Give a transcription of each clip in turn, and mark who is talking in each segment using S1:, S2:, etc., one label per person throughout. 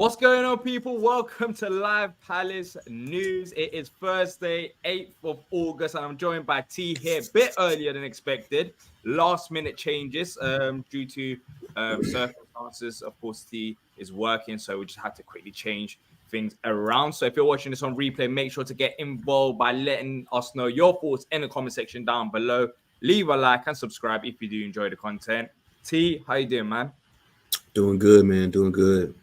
S1: What's going on, people? Welcome to Live Palace News. It is Thursday, 8th of August, and I'm joined by T here a bit earlier than expected. Last minute changes due to circumstances. Of course, T is working, so we just had to quickly change things around. So if you're watching this on replay, make sure to get involved by letting us know your thoughts in the comment section down below. Leave a like and subscribe if you do enjoy the content. T, how you doing, man?
S2: Doing good, man. Doing good.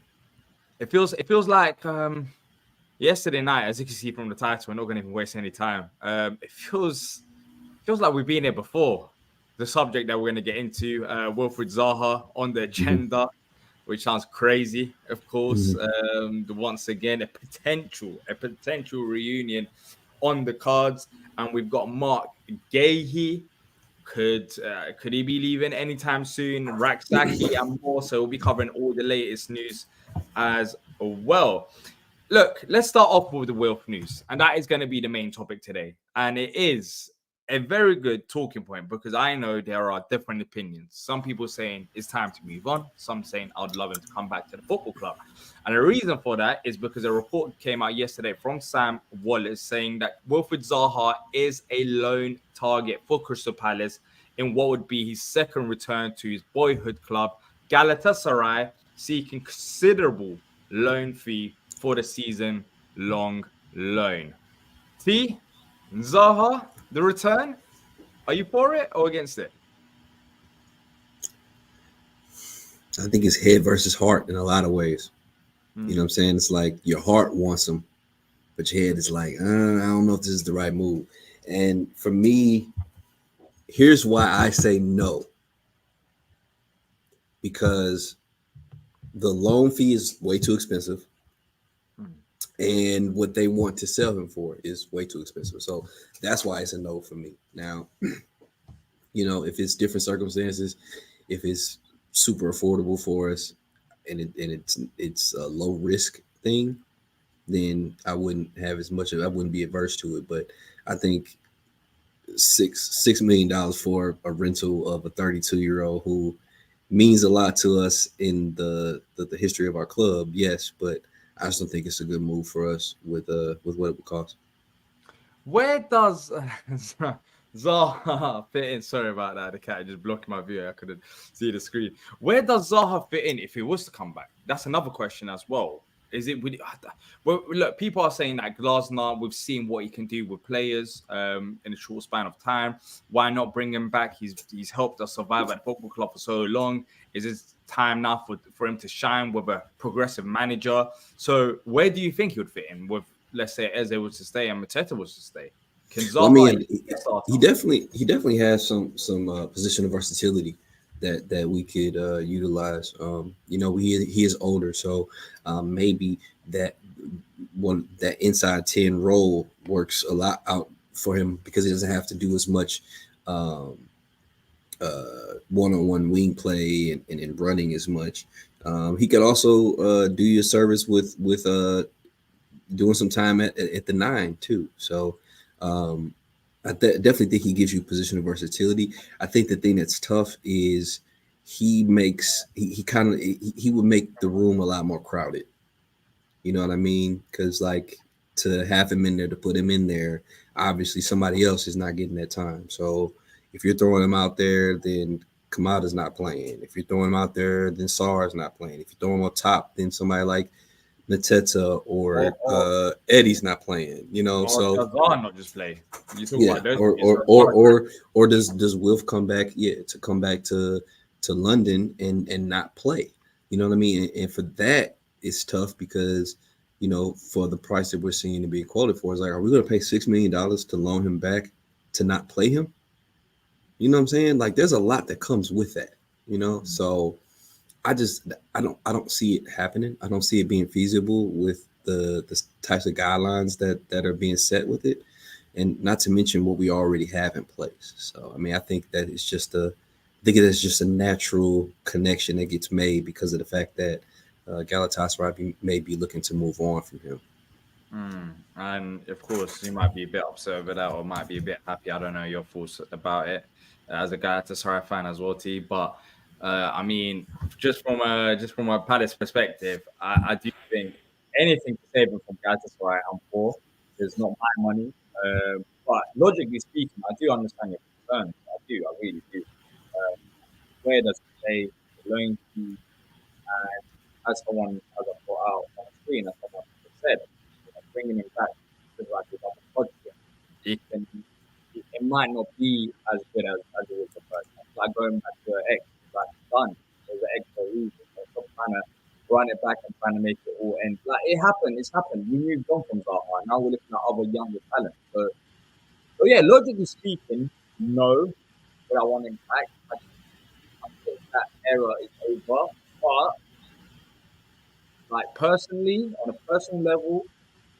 S1: It feels like yesterday night, as you can see from the title. We're not going to even waste any time. It feels like we've been here before. The subject that we're going to get into, Wilfried Zaha on the agenda, which sounds crazy, of course. Once again, a potential reunion on the cards, and we've got Marc Guehi. Could he be leaving anytime soon? Rak-Sakyi and more. So we'll be covering all the latest news as well. Look, let's start off with the Wilf news, and that is going to be the main topic today. And it is a very good talking point because I know there are different opinions. Some people saying it's time to move on. Some saying I'd love him to come back to the football club. And the reason for that is because a report came out yesterday from Sam Wallace saying that Wilfried Zaha is a loan target for Crystal Palace in what would be his second return to his boyhood club, Galatasaray, seeking considerable loan fee for the season-long loan. T, Zaha, the return, are you for it or against it?
S2: I think it's head versus heart in a lot of ways. You know what I'm saying? It's like your heart wants him, but your head is like, I don't know if this is the right move. And for me, here's why I say no. Because the loan fee is way too expensive. And what they want to sell him for is way too expensive. So that's why it's a no for me. Now, if it's different circumstances, if it's super affordable for us and it's a low risk thing, then I wouldn't have as much I wouldn't be averse to it. But I think $6 million for a rental of a 32-year-old who means a lot to us in the history of our club, yes, but I just don't think it's a good move for us with what it would cost.
S1: Where does Zaha fit in? Sorry about that. The cat just blocked my view. I couldn't see the screen. Where does Zaha fit in if he was to come back? That's another question as well. Is it? Well, look, people are saying that Glasner, we've seen what he can do with players in a short span of time. Why not bring him back? He's helped us survive at the football club for so long. Is it time now for him to shine with a progressive manager? So where do you think he would fit in with, let's say, Eze was to stay and Mateta was to stay? Can Zaha
S2: he definitely has some positional versatility that we could utilize. He is older, so maybe that inside 10 role works a lot out for him because he doesn't have to do as much one-on-one wing play and running as much. He could also do you a service with doing some time at the 9 too. So I definitely think he gives you positional versatility. I think the thing that's tough is he would make the room a lot more crowded. You know what I mean? Because like to have him in there, to put him in there, obviously somebody else is not getting that time. So if you're throwing him out there, then Kamada's not playing. If you're throwing him out there, then Sar's not playing. If you throw him on top, then somebody like Mateta or Eddie's not playing, so
S1: Zaha not just play.
S2: Or does Wilf come back? Yeah, to come back to London and not play. You know what I mean? And for that, it's tough because for the price that we're seeing to be quoted for, is like, are we going to pay $6 million to loan him back to not play him? You know what I'm saying? Like, there's a lot that comes with that. So. I don't see it happening. I don't see it being feasible with the types of guidelines that are being set with it, and not to mention what we already have in place. So I mean, I think that it's just a natural connection that gets made because of the fact that Galatasaray may be looking to move on from him.
S1: And of course, you might be a bit upset with that, or might be a bit happy. I don't know your thoughts about it as a Galatasaray fan as well, T. But I mean, just from a Palace perspective, I do think anything to save him from Galatasaray, I'm for. It's not my money, but logically speaking, I do understand your concerns. I really do. Uh, where does it play? The loan fee, and as I put out on the screen, as someone said, bringing him back to like another project, it can it might not be as good as it was the first time. Like going back to an ex, like done. There's an ex for a reason. So stop trying to run it back and trying to make it all end. Like it happened. It's happened. We moved on from Zaha. Now we're looking at other younger talent. So yeah, logically speaking, no. But I want him back. I think that era is over. But like personally, on a personal level,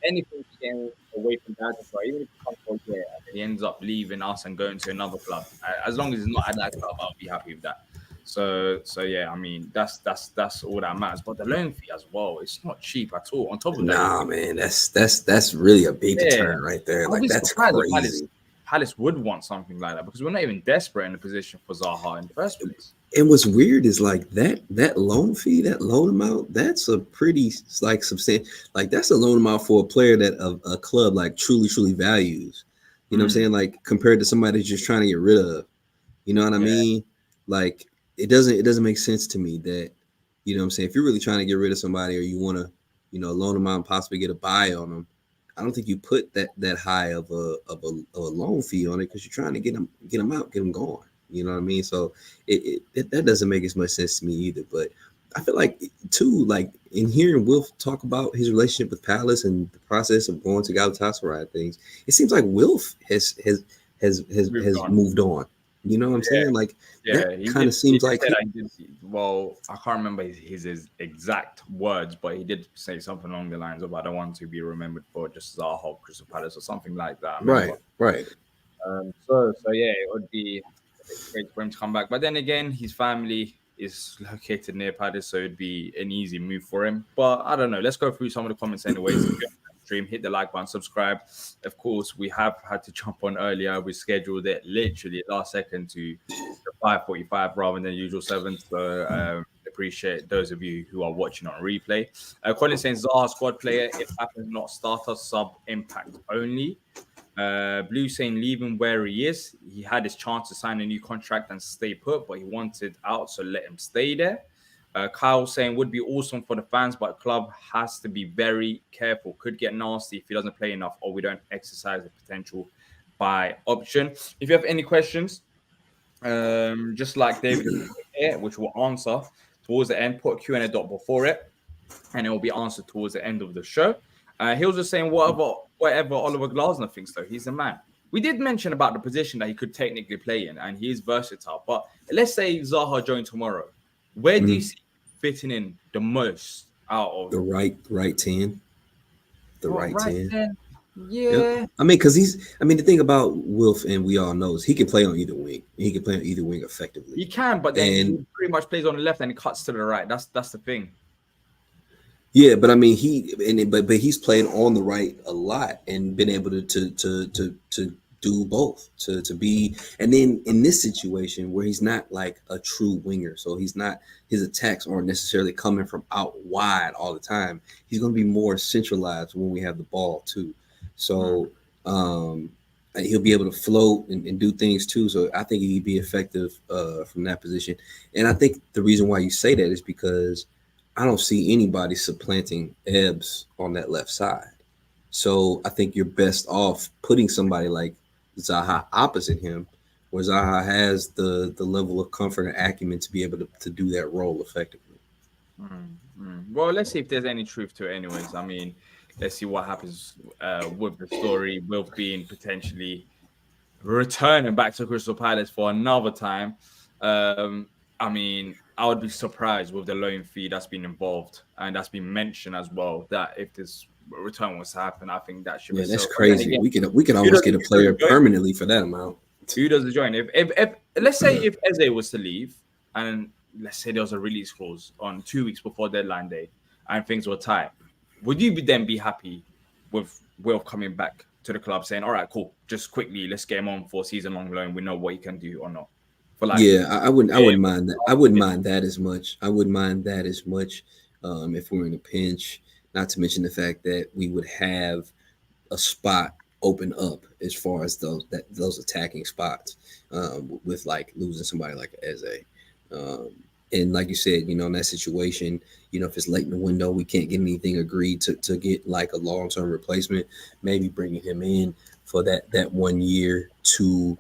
S1: anything to get away from that, even if it comes for a year and then he ends up leaving us and going to another club, as long as it's not at that club, I'll be happy with that. So yeah, I mean that's all that matters. But the loan fee as well, it's not cheap at all. On top of that,
S2: Nah, man, that's really a big
S1: yeah,
S2: deterrent right there.
S1: I'll
S2: Like
S1: be
S2: that's
S1: surprised if
S2: crazy.
S1: Palace would want something like that because we're not even desperate in the position for Zaha in the first place.
S2: And what's weird is like that loan fee, that loan amount, that's a pretty like substantial. Like that's a loan amount for a player that a club like truly values. You know what I'm saying? Like compared to somebody that's just trying to get rid of. You know what I
S1: Yeah.
S2: mean? Like it doesn't make sense to me that, you know what I'm saying, if you're really trying to get rid of somebody or you want to, loan them out and possibly get a buy on them, I don't think you put that high of a loan fee on it because you're trying to get them out, get them going. You know what I mean? So that doesn't make as much sense to me either. But I feel like too, like in hearing Wilf talk about his relationship with Palace and the process of going to Galatasaray things, it seems like Wilf has moved on. You know what I'm saying? Like that kind of seems like
S1: well, I can't remember his exact words, but he did say something along the lines of "I don't want to be remembered for just Zaha, Crystal Palace, or something like that." I remember.
S2: right.
S1: So yeah, it would be great for him to come back. But then again, his family is located near Palace, so it'd be an easy move for him. But I don't know. Let's go through some of the comments anyways. If you're on the stream, hit the like button, subscribe. Of course, we have had to jump on earlier. We scheduled it literally last second to 5:45 rather than usual 7. So appreciate those of you who are watching on replay. Colin saying Zaha squad player, if happens not starter, sub impact only. Blue saying leaving where he is. He had his chance to sign a new contract and stay put, but he wanted out, so let him stay there. Kyle saying would be awesome for the fans, but club has to be very careful. Could get nasty if he doesn't play enough or we don't exercise the potential by option. If you have any questions, just like David here, which we'll answer towards the end, put a Q&A dot before it, and it will be answered towards the end of the show. He was just saying whatever Oliver Glasner thinks, though. He's a man. We did mention about the position that he could technically play in, and he is versatile. But let's say Zaha joined tomorrow. Where do you see fitting in the most out of
S2: the right 10? The right 10.
S1: Yeah.
S2: I mean, because the thing about Wilf, and we all know, is he can play on either wing. He can play on either wing effectively.
S1: He can, but then he pretty much plays on the left and he cuts to the right. That's the thing.
S2: Yeah, but I mean, but he's played on the right a lot and been able to do both, to be, and then in this situation where he's not like a true winger, so his attacks aren't necessarily coming from out wide all the time. He's going to be more centralized when we have the ball too. So he'll be able to float and do things too. So I think he'd be effective from that position. And I think the reason why you say that is because I don't see anybody supplanting Ebbs on that left side. So I think you're best off putting somebody like Zaha opposite him, where Zaha has the level of comfort and acumen to be able to do that role effectively.
S1: Well, let's see if there's any truth to it anyways. I mean, let's see what happens with the story, Wilf being potentially returning back to Crystal Palace for another time. I mean, I would be surprised with the loan fee that's been involved and that's been mentioned as well, that if this return was to happen, I think that should be
S2: that's crazy. Again, we could almost get a player permanently for that amount.
S1: Who does the join? If let's say if Eze was to leave and let's say there was a release clause on 2 weeks before deadline day and things were tight, would you then be happy with Wilf coming back to the club saying, all right, cool, just quickly, let's get him on for a season-long loan. We know what he can do or not. for like
S2: Yeah, I
S1: yeah,
S2: wouldn't mind that. I wouldn't mind that as much. I wouldn't mind that as much if we're in a pinch. Not to mention the fact that we would have a spot open up as far as those attacking spots with like losing somebody like Eze. Um, and like you said, in that situation, if it's late in the window, we can't get anything agreed to get like a long-term replacement. Maybe bringing him in for that 1 year to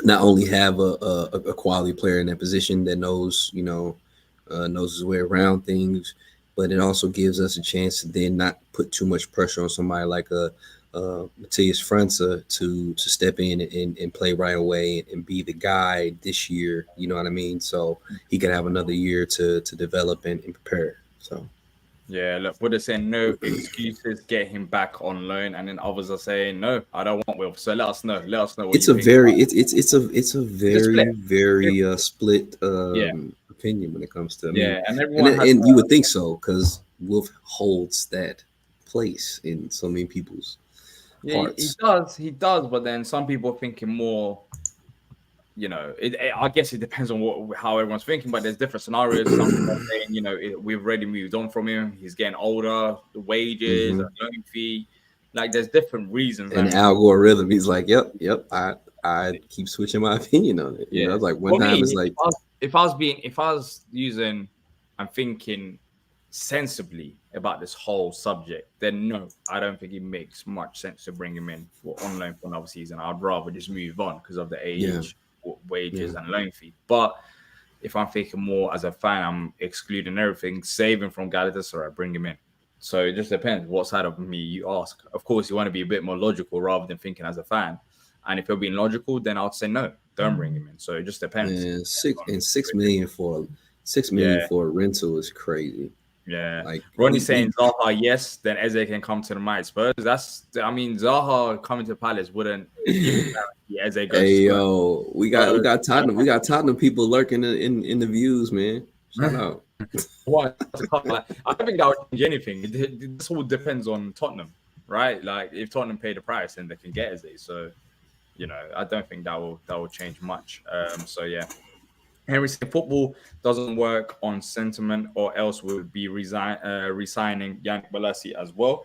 S2: not only have a quality player in that position that knows knows his way around things, but it also gives us a chance to then not put too much pressure on somebody like a Matthias França to step in and play right away and be the guy this year. You know what I mean? So he could have another year to develop and prepare. So.
S1: yeah, look, we're saying no excuses, get him back on loan, and then others are saying no, I don't want Will. So let us know. Let us know what
S2: It's
S1: you
S2: a
S1: think.
S2: very it's a
S1: It's a split.
S2: very split
S1: Yeah,
S2: opinion when it comes to. I mean,
S1: yeah, and
S2: and
S1: everyone has.
S2: and you would think so because Wolf holds that place in so many people's
S1: Yeah, he
S2: hearts.
S1: does. He does. But then some people are thinking more. I guess it depends on how everyone's thinking. But there's different scenarios. Some people are saying, we've already moved on from him. He's getting older. The wages,
S2: Hmm.
S1: a loan fee. Like, there's different reasons.
S2: And the
S1: And
S2: algorithm, he's like, yep. I keep switching my opinion on it.
S1: yeah,
S2: It's like one
S1: for
S2: time it's
S1: me,
S2: like,
S1: if I was using and thinking sensibly about this whole subject, then no, I don't think it makes much sense to bring him in for on loan for another season. I'd rather just move on because of the
S2: yeah,
S1: age, wages,
S2: yeah,
S1: and loan fee. But if I'm thinking more as a fan, I'm excluding everything, saving from Galatasaray, bring him in. So it just depends what side of me you ask. Of course, you want to be a bit more logical rather than thinking as a fan. And if you're being logical, then I'd say no, don't bring him in. So it just depends.
S2: man,
S1: On,
S2: 6 million for 6 million
S1: yeah,
S2: for a rental is crazy.
S1: yeah.
S2: Like
S1: Ronnie's saying Zaha, yes, then Eze can come to the mighty Spurs. Zaha coming to Palace wouldn't give a guarantee Eze goes to
S2: Hey
S1: Spurs.
S2: yo, we got Tottenham people lurking in the views, man. Shout out.
S1: What to come? Like, I don't think that would change anything. This all depends on Tottenham, right? Like if Tottenham pay the price, then they can get Eze. So I don't think that will change much. So yeah. Henry said football doesn't work on sentiment, or else we would be resigning Yannick Bolasie as well.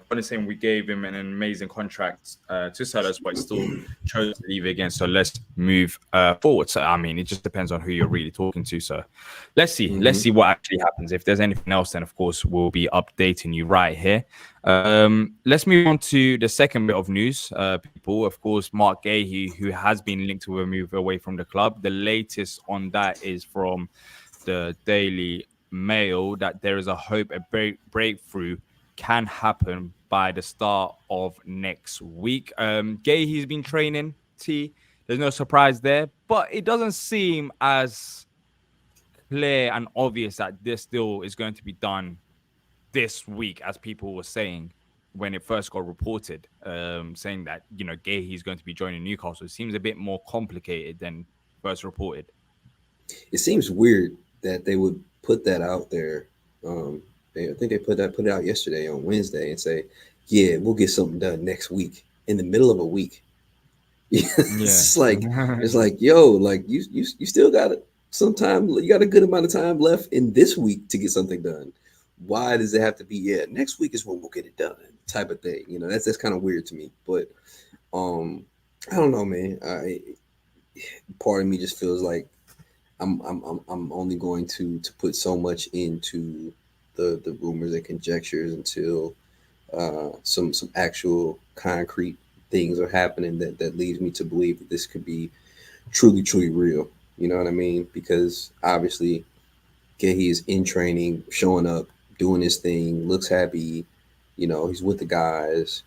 S1: Funny saying we gave him an amazing contract to sell us, but still chose to leave again. So let's move forward. So I mean, it just depends on who you're really talking to. So let's see. Let's see what actually happens. If there's anything else, then of course we'll be updating you right here. Let's move on to the second bit of news. People, of course, Marc Guehi, who has been linked to a move away from the club. The latest on that is from the Daily Mail that there is a hope a breakthrough can happen by the start of next week. He's been training. There's no surprise there, but it doesn't seem as clear and obvious that this deal is going to be done this week, as people were saying when it first got reported, saying that He's going to be joining Newcastle. It seems a bit more complicated than first reported.
S2: It seems weird that they would put that out there. I think they put it out yesterday on Wednesday and say, "Yeah, we'll get something done next week." In the middle of a week, it's like, yo, like you still got some time. You got a good amount of time left in this week to get something done. Why does it have to be? Yeah, next week is when we'll get it done, type of thing. That's kind of weird to me. But I don't know, man. Part of me just feels like I'm only going to put so much into the rumors and conjectures until some actual concrete things are happening that leads me to believe that this could be truly real. You know what I mean? Because obviously Guehi is in training, showing up, doing his thing, looks happy. He's with the guys.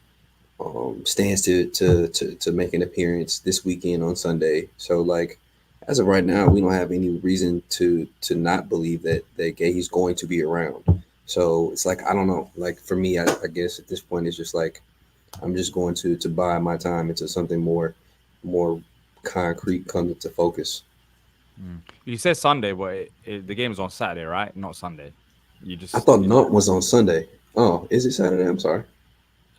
S2: Stands to make an appearance this weekend on Sunday. So like, as of right now, we don't have any reason to not believe that Guehi's going to be around. So it's like, I don't know. Like for me, I guess at this point, it's just like I'm just going to buy my time into something more concrete comes into focus.
S1: You said Sunday, but the game's on Saturday, right? Not Sunday.
S2: I thought Nantes was on Sunday. Oh, is it Saturday? I'm sorry.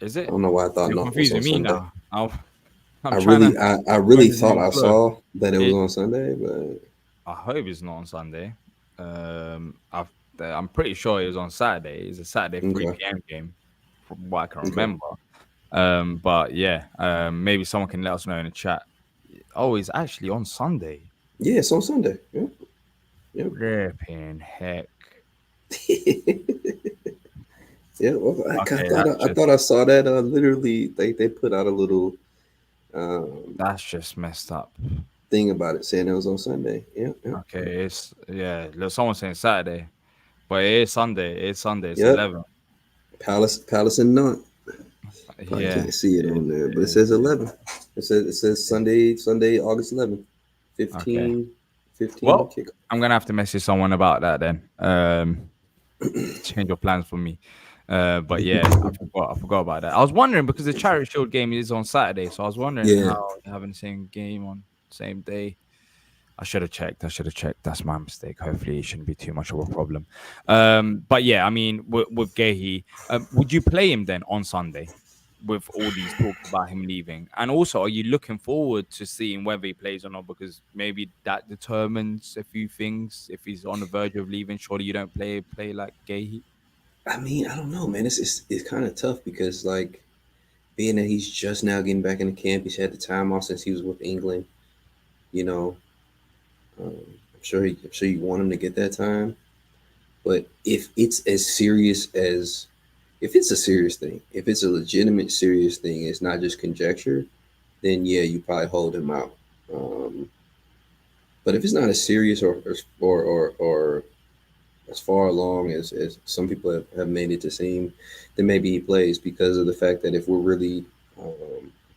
S1: Is
S2: I
S1: it?
S2: don't know why I thought
S1: You're
S2: Nantes was
S1: confusing
S2: on
S1: me
S2: Sunday.
S1: now. I'm trying to
S2: I really
S1: find his
S2: thought
S1: new
S2: I
S1: flow.
S2: saw that it was
S1: It,
S2: on Sunday, but
S1: I hope it's not on Sunday. I'm pretty sure it was on Saturday. It's a Saturday
S2: okay,
S1: 3 p.m. game, from what I can
S2: okay,
S1: remember. But yeah, maybe someone can let us know in the chat. Oh, it's actually on Sunday.
S2: yeah, it's on Sunday. Yep, yep.
S1: Flipping heck.
S2: Yeah, well,
S1: Okay, that's
S2: I
S1: just
S2: thought I saw that. Literally, they put out a little um,
S1: that's just messed up.
S2: thing about it, saying it was on Sunday. Yeah, yep,
S1: Okay, it's yeah. There's someone saying Saturday, but it is Sunday. It's Sunday. It's
S2: yep.
S1: 11.
S2: Palace and Nantes. Probably
S1: Yeah,
S2: can't see it
S1: it
S2: on there, but it
S1: is.
S2: says 11. It says Sunday, August 11th,
S1: Okay.
S2: 15
S1: Well,
S2: kick.
S1: I'm gonna have to message someone about that then. Change your plans for me. But yeah, I forgot about that. I was wondering because the Charity Shield game is on Saturday, so I was wondering
S2: Yeah,
S1: how they're having the same game on same day. I should have checked. I should have checked. That's my mistake. Hopefully, it shouldn't be too much of a problem. But yeah, I mean, with Gehi, would you play him then on Sunday? With all these talks about him leaving, and also, are you looking forward to seeing whether he plays or not? Because maybe that determines a few things. If he's on the verge of leaving, surely you don't play like Gehi.
S2: I mean, I don't know, man. It's kind of tough because like being that he's just now getting back into camp, he's had the time off since he was with England. You know, I'm sure you want him to get that time. But if it's a serious thing, if it's a legitimate serious thing, it's not just conjecture, then yeah, you probably hold him out. Um, but if it's not as serious or as far along as some people have made it to seem, then maybe he plays because of the fact that if we're really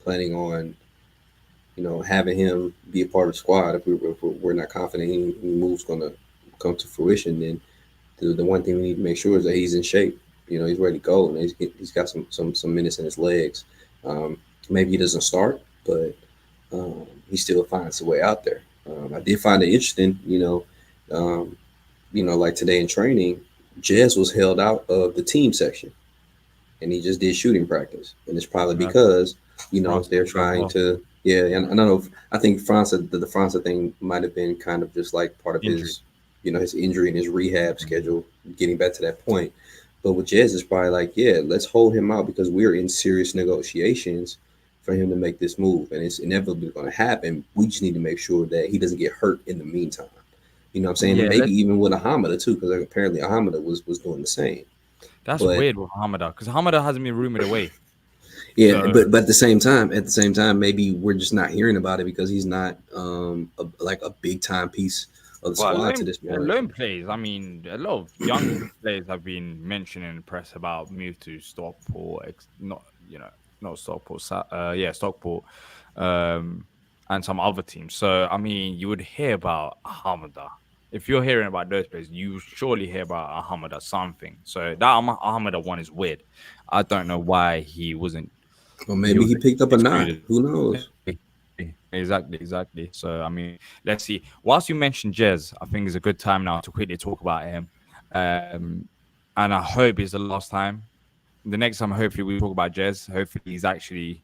S2: planning on, having him be a part of the squad, if we're not confident any move's going to come to fruition, then the one thing we need to make sure is that he's in shape. He's ready to go and he's got some minutes in his legs. Um, Maybe he doesn't start, but he still finds a way out there. I did find it interesting, um, like today in training, Jez was held out of the team section and he just did shooting practice. And it's probably
S1: Yeah,
S2: because,
S1: France
S2: they're
S1: as
S2: trying
S1: well.
S2: to, yeah. And I don't know I think the France thing might have been kind of just like part of
S1: Injury.
S2: his injury and his rehab
S1: Mhm.
S2: schedule, getting back to that point. But with Jez, it's probably like, yeah, let's hold him out because we're in serious negotiations for him to make this move. And it's inevitably going to happen. We just need to make sure that he doesn't get hurt in the meantime. You know what I'm saying? And
S1: Yeah,
S2: maybe even with Ahamada too, because apparently Ahamada was doing the same.
S1: that's
S2: But
S1: weird with Hamada because Hamada hasn't been rumored away.
S2: yeah,
S1: So,
S2: but at the same time, maybe we're just not hearing about it because he's not like a big time piece of the
S1: well,
S2: squad to this point.
S1: loan plays. I mean, a lot of young players have been mentioning in the press about move to Stockport, not not Stockport, yeah, Stockport, um, and some other teams. So, I mean, you would hear about Hamada. If you're hearing about those players, you surely hear about Hamada something. So that Hamada one is weird. I don't know why
S2: Or
S1: he
S2: maybe
S1: was
S2: he picked up a knot.
S1: excluded.
S2: Who knows?
S1: Exactly, exactly. So I mean, let's see. Whilst you mentioned Jez, I think it's a good time now to quickly talk about him. Um, and I hope it's the last time. The next time, hopefully, we talk about Jez. Hopefully, he's actually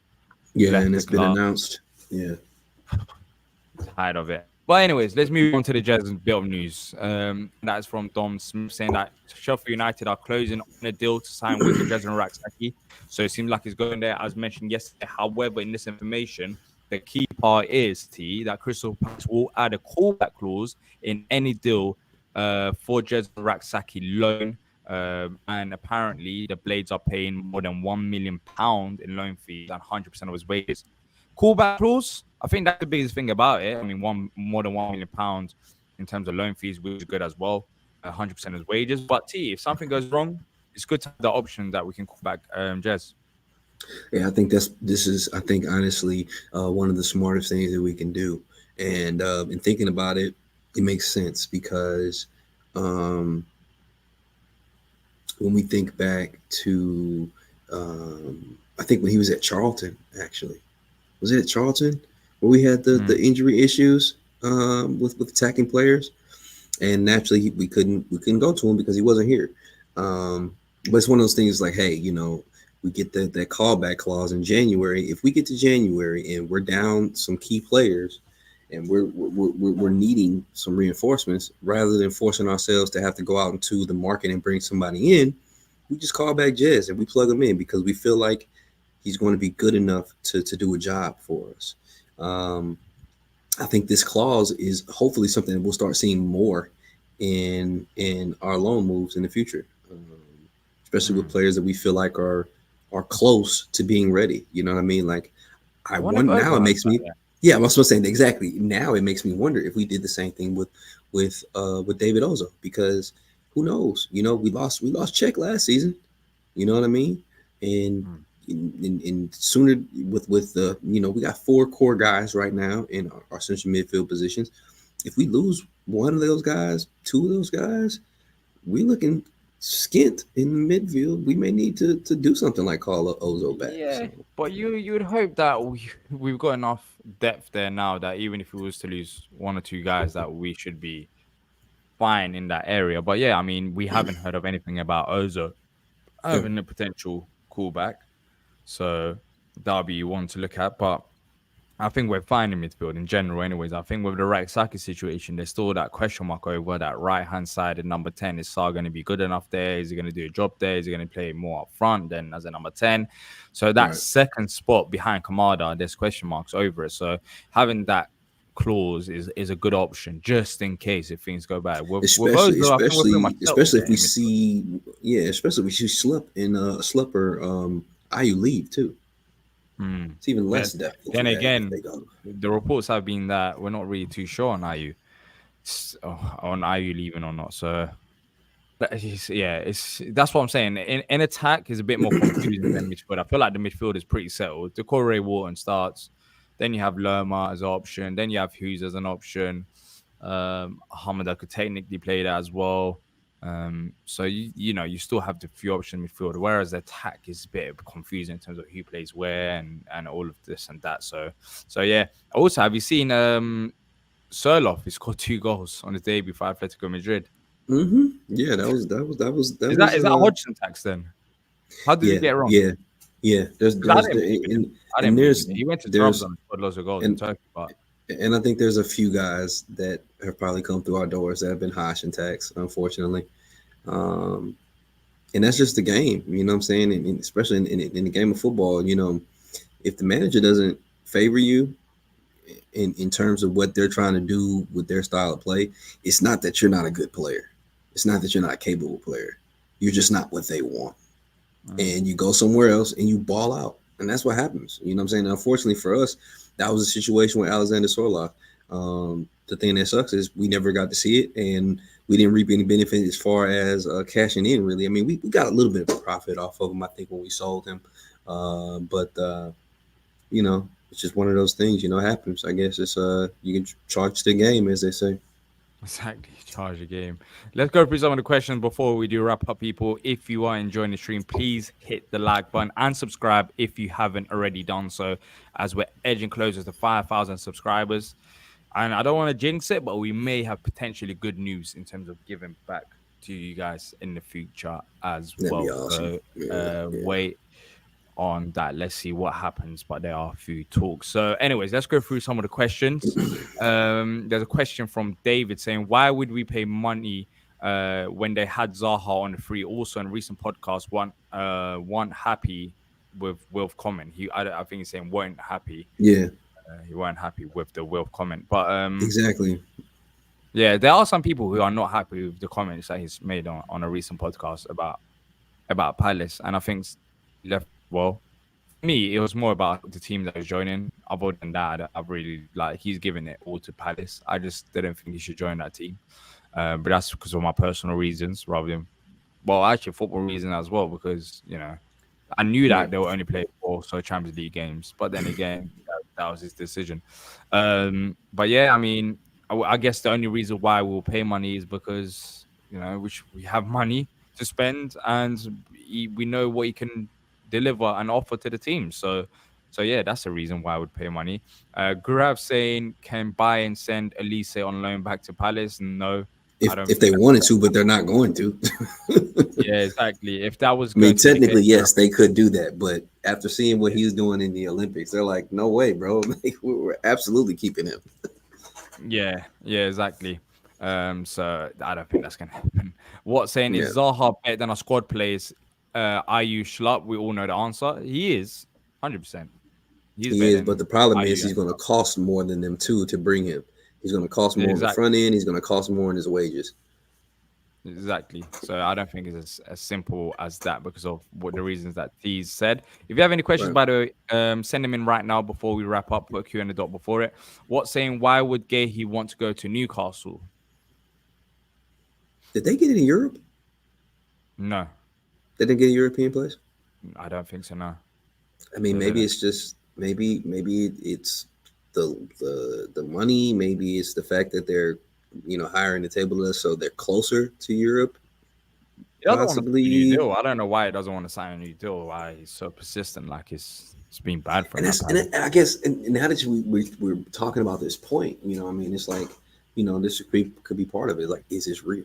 S2: Yeah,
S1: left
S2: and
S1: the
S2: it's been
S1: club.
S2: announced. Yeah,
S1: Tired of it. But anyways, let's move on to the Jazz bit of news. That's from Dom Smith saying that Sheffield United are closing on a deal to sign winger Jazz Rak-Sakyi. So it seems like he's going there, as mentioned yesterday. However, in this information, the key part is that Crystal Palace will add a callback clause in any deal for Jazz Rak-Sakyi loan. And apparently, the Blades are paying more than £1 million in loan fees and 100% of his wages. Callback clause, I think that's the biggest thing about it. I mean, more than £1 million in terms of loan fees, which is good as well. 100% of his wages. But if something goes wrong, it's good to have the option that we can call back Jez.
S2: yeah. I think I think honestly, one of the smartest things that we can do. And in thinking about it, it makes sense because um, when we think back to, I think when he was at Charlton, actually, was it at Charlton where we had the
S1: Mm.
S2: injury issues with attacking players, and naturally we couldn't go to him because he wasn't here. But it's one of those things like, hey, we get that callback clause in January. If we get to January and we're down some key players, and we're needing some reinforcements, rather than forcing ourselves to have to go out into the market and bring somebody in, we just call back Jez and we plug him in because we feel like he's going to be good enough to do a job for us. I think this clause is hopefully something that we'll start seeing more in our loan moves in the future, especially with players that we feel like are close to being ready. You know what I mean? Like I want now. It makes me. Yeah, I was supposed to say exactly. Now it makes me wonder if we did the same thing with David Ozo, because who knows? You know, we lost Czech last season. You know what I mean? And in sooner with the, you know, we got 4 core guys right now in our central midfield positions. If we lose one of those guys, 2 of those guys, we looking skint in the midfield. We may need to do something like call Ozo back.
S1: Yeah, so. But you would hope that we've got enough depth there now that even if we was to lose 1 or 2 guys, that we should be fine in that area. But yeah, I mean, we haven't heard of anything about Ozo having a potential callback. So that'll be one to look at. But I think we're fine in midfield in general anyways. I think with the Rak-Sakyi situation, there's still that question mark over that right-hand side at number 10. Is Zaha going to be good enough there? Is he going to do a job there? Is he going to play more up front than as a number 10? So that second spot behind Kamada, there's question marks over it. So having that clause is a good option just in case if things go bad.
S2: Especially if we see, especially if we see Slipper IU leave too. It's even less depth.
S1: Then again, the reports have been that we're not really too sure on IU leaving or not. So that's what I'm saying. In attack is a bit more confusing than midfield. I feel like the midfield is pretty settled. The Corey Wharton starts, then you have Lerma as an option, then you have Hughes as an option. Hamada could technically play that as well. So you know, you still have the few options in midfield, whereas the attack is a bit confusing in terms of who plays where and all of this and that. So yeah. Also, have you seen Surloff? He scored 2 goals on his debut for Atletico Madrid.
S2: Yeah, that was.
S1: Is that Hodgson tax then? How did he get wrong?
S2: Yeah. He went to
S1: Trabzon and scored loads of goals in Turkey, but.
S2: And I think there's a few guys that have probably come through our doors that have been Hodgson tax, unfortunately. And that's just the game, you know what I'm saying? And especially in the game of football, you know, if the manager doesn't favor you in terms of what they're trying to do with their style of play, it's not that you're not a good player. It's not that you're not a capable player. You're just not what they want. And you go somewhere else and you ball out. And that's what happens. You know what I'm saying? And unfortunately for us, that was a situation with Alexander Sorloth. The thing that sucks is we never got to see it, and we didn't reap any benefit as far as cashing in, really. I mean, we got a little bit of a profit off of him, I think, when we sold him. But you know, it's just one of those things, you know, happens. I guess it's you can charge the game, as they say.
S1: Exactly, charge the game. Let's go through some of the questions before we do wrap up, people. If you are enjoying the stream, please hit the like button and subscribe if you haven't already done so, as we're edging closer to 5,000 subscribers. And I don't want to jinx it, but we may have potentially good news in terms of giving back to you guys in the future as well. Awesome. So wait on that. Let's see what happens, but there are a few talks. So anyways, let's go through some of the questions. There's a question from David saying, why would we pay money when they had Zaha on the free? Also in recent podcasts, weren't happy with Wilf comment. I think he's saying weren't happy.
S2: Yeah.
S1: He weren't happy with the Wilf comment. But
S2: exactly.
S1: Yeah, there are some people who are not happy with the comments that he's made on a recent podcast about Palace. And I think well, for me, it was more about the team that was joining. Other than that, I really he's giving it all to Palace. I just didn't think he should join that team. But that's because of my personal reasons rather than, well, actually football reasons as well, because, you know, I knew that they were only playing 4 Champions League games. But then again, that was his decision. But yeah, I mean, I guess the only reason why we'll pay money is because, you know, we have money to spend and we know what he can deliver and offer to the team. So yeah, that's the reason why I would pay money. Gurav saying, can buy and send Elise on loan back to Palace? No, I don't
S2: if
S1: think
S2: they wanted to, but they're not going to.
S1: yeah, exactly. If that was
S2: I mean,
S1: going to be the case,
S2: technically, yes, they could do that, but after seeing what he's doing in the Olympics, they're like, no way, bro. Like, we're absolutely keeping him.
S1: yeah, yeah, exactly. So I don't think that's gonna happen. What's saying
S2: Yeah,
S1: is Zaha better than our squad players? IU Schlupp, we all know the answer. He is 100%. He's
S2: he
S1: better
S2: is, but
S1: than
S2: the problem is
S1: IU
S2: he's
S1: and
S2: going to
S1: Schlupp.
S2: cost more than them too to bring him. He's going to cost more on the front
S1: Exactly,
S2: end. He's going to cost more in his wages.
S1: exactly. So I don't think it's as simple as that because of what the reasons that he's said. If you have any questions,
S2: Right?
S1: by the way, send them in right now before we wrap up. Put a Q and a dot before it. What's saying? Why would Guehi want to go to Newcastle?
S2: Did they get it in Europe?
S1: No,
S2: They didn't get a European place.
S1: I don't think so. No,
S2: I mean,
S1: they
S2: maybe
S1: didn't.
S2: it's just maybe it's the money. Maybe it's the fact that they're higher in the table list, so they're closer to Europe.
S1: He doesn't want to sign a new
S2: Possibly.
S1: deal. I don't know why he doesn't want to sign a new deal. Why he's so persistent? Like it's been bad for
S2: And
S1: him
S2: that's and
S1: apparently.
S2: I guess and now that we're talking about this point, I mean, it's like this could be part of it. Like, is this real?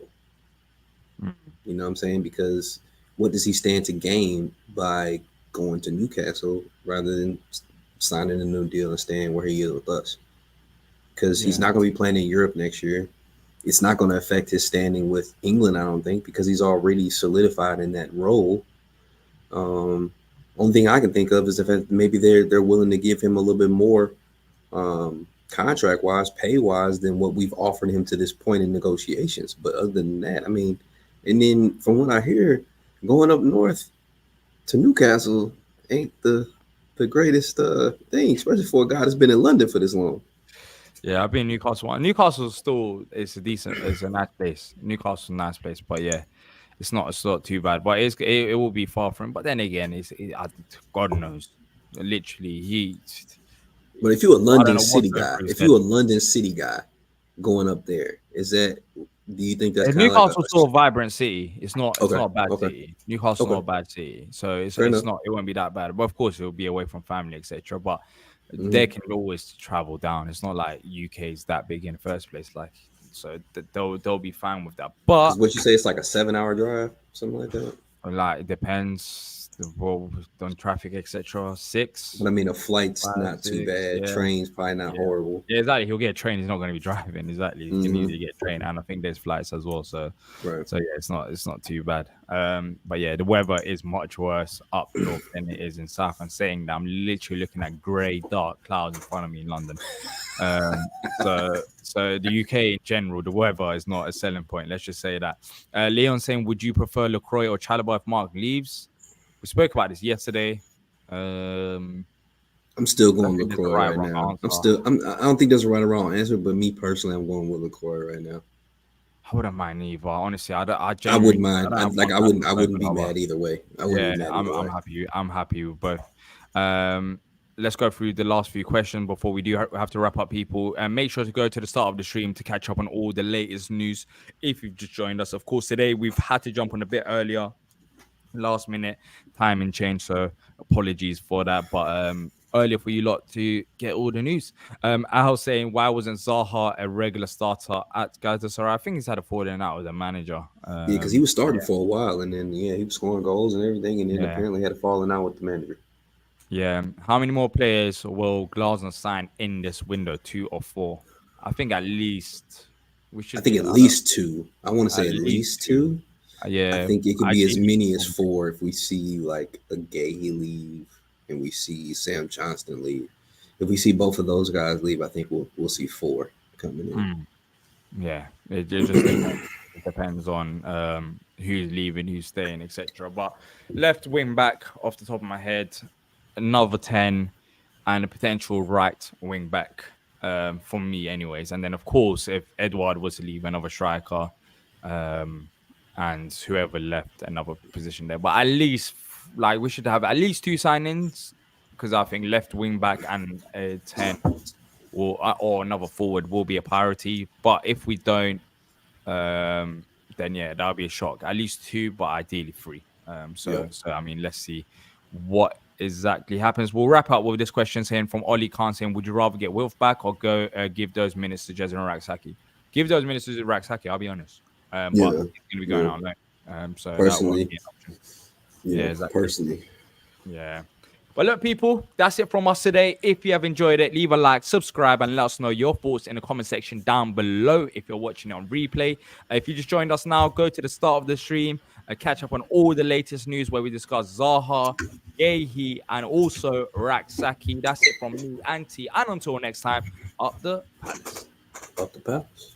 S1: Mm.
S2: You know what I'm saying? Because what does he stand to gain by going to Newcastle rather than signing a new deal and staying where he is with us? Because he's
S1: Yeah,
S2: not going to be playing in Europe next year. It's not going to affect his standing with England, I don't think, because he's already solidified in that role. Only thing I can think of is the fact that maybe they're willing to give him a little bit more contract wise, pay wise than what we've offered him to this point in negotiations. But other than that, I mean, and then from what I hear, going up north to Newcastle ain't the greatest thing, especially for a guy that's been in London for this long.
S1: yeah. I've been in Newcastle. Newcastle still it's it's a nice place. Newcastle's a nice place, but yeah, it's not too bad. But it will be far from. But then again, God knows. Literally,
S2: But if you're a
S1: I don't
S2: London
S1: know what's
S2: city
S1: going
S2: guy,
S1: through his
S2: if
S1: head.
S2: you're a London city guy going up there, do you think that's kind of like
S1: Newcastle's still a vibrant city. It's
S2: okay,
S1: not a bad
S2: okay,
S1: city. Newcastle's not
S2: okay,
S1: a bad city. So
S2: fair
S1: it's
S2: enough.
S1: not it won't be that bad. But of course it'll be away from family, etc. But they
S2: Because
S1: can always travel down. It's not like UK is that big in the first place. Like so they'll be fine with that. But
S2: what you say, it's like a 7 hour drive, something like that.
S1: like it depends the road on traffic, etc.
S2: But I mean, a flight's
S1: Five,
S2: not too
S1: six,
S2: bad.
S1: yeah.
S2: Train's probably not
S1: Yeah.
S2: horrible.
S1: Yeah, exactly. He'll get a train. He's not going to be driving. Exactly. He can
S2: Hmm.
S1: easily get a train, and I think there's flights as well.
S2: Right.
S1: So yeah, it's not too bad. But yeah, the weather is much worse up north than it is in south. And saying that, I'm literally looking at grey, dark clouds in front of me in London. So the UK in general, the weather is not a selling point. Let's just say that. Leon saying, would you prefer LaCroix or Chalobah if Mark leaves? We spoke about this yesterday.
S2: I'm still
S1: I don't
S2: going
S1: think there's a
S2: LaCroix
S1: right
S2: right
S1: or wrong
S2: now.
S1: answer.
S2: I don't think there's a right or wrong answer, but me personally, I'm going with LaCroix right now.
S1: I wouldn't mind either. Honestly, I
S2: I wouldn't
S1: genuinely I
S2: mind.
S1: don't have
S2: Like
S1: one preference
S2: I
S1: over
S2: wouldn't be
S1: another.
S2: mad either way. I wouldn't
S1: Yeah,
S2: be mad either
S1: I'm
S2: way.
S1: happy. I'm happy with both. Let's go through the last few questions before we do have to wrap up, people. And make sure to go to the start of the stream to catch up on all the latest news. If you've just joined us, of course, today we've had to jump on a bit earlier, last minute timing change. So apologies for that, but earlier for you lot to get all the news. Al saying, why wasn't Zaha a regular starter at Galatasaray? I think he's had a falling out with the manager.
S2: Yeah, because he was
S1: Yeah,
S2: starting for a while, and then he was scoring goals and everything, and then
S1: yeah.
S2: apparently had a falling out with the manager.
S1: Yeah. How many more players will Glasner sign in this window? 2 or 4? I think at least we
S2: I
S1: should
S2: think
S1: be
S2: at least two. I want to
S1: at
S2: say at
S1: least
S2: least
S1: 2.
S2: two. I
S1: Yeah.
S2: think it could be as
S1: Ideally
S2: many as
S1: 4.
S2: 4 if we see like a Guehi leave and we see Sam Johnston leave. If we see both of those guys leave, I think we'll see 4 coming in.
S1: Mm. Yeah. It just depends. It depends on who's leaving, who's staying, etc. But left wing back off the top of my head, another 10 and a potential right wing back for me anyways. And then of course if Edward was to leave, another striker, and whoever left, another position there. But at least like we should have at least 2 signings, because I think left wing back and a 10 will or another forward will be a priority. But if we don't, then yeah, that'll be a shock. At least 2, but ideally 3.
S2: Yeah.
S1: So I mean, let's see what exactly happens. We'll wrap up with this question saying from Ollie Khan saying, would you rather get Wilf back or go give those minutes to Jezza and Rak-Sakyi? Give those minutes to Rak-Sakyi, I'll be honest. But he's going to be going out late. So
S2: personally,
S1: that won't be an option. Yeah, exactly.
S2: Personally.
S1: Yeah. But look, people, that's it from us today. If you have enjoyed it, leave a like, subscribe, and let us know your thoughts in the comment section down below if you're watching it on replay. If you just joined us now, go to the start of the stream, catch up on all the latest news where we discuss Zaha, Guehi, and also Rak-Sakyi. That's it from me, Auntie. And until next time, up the palace.
S2: Up the palace.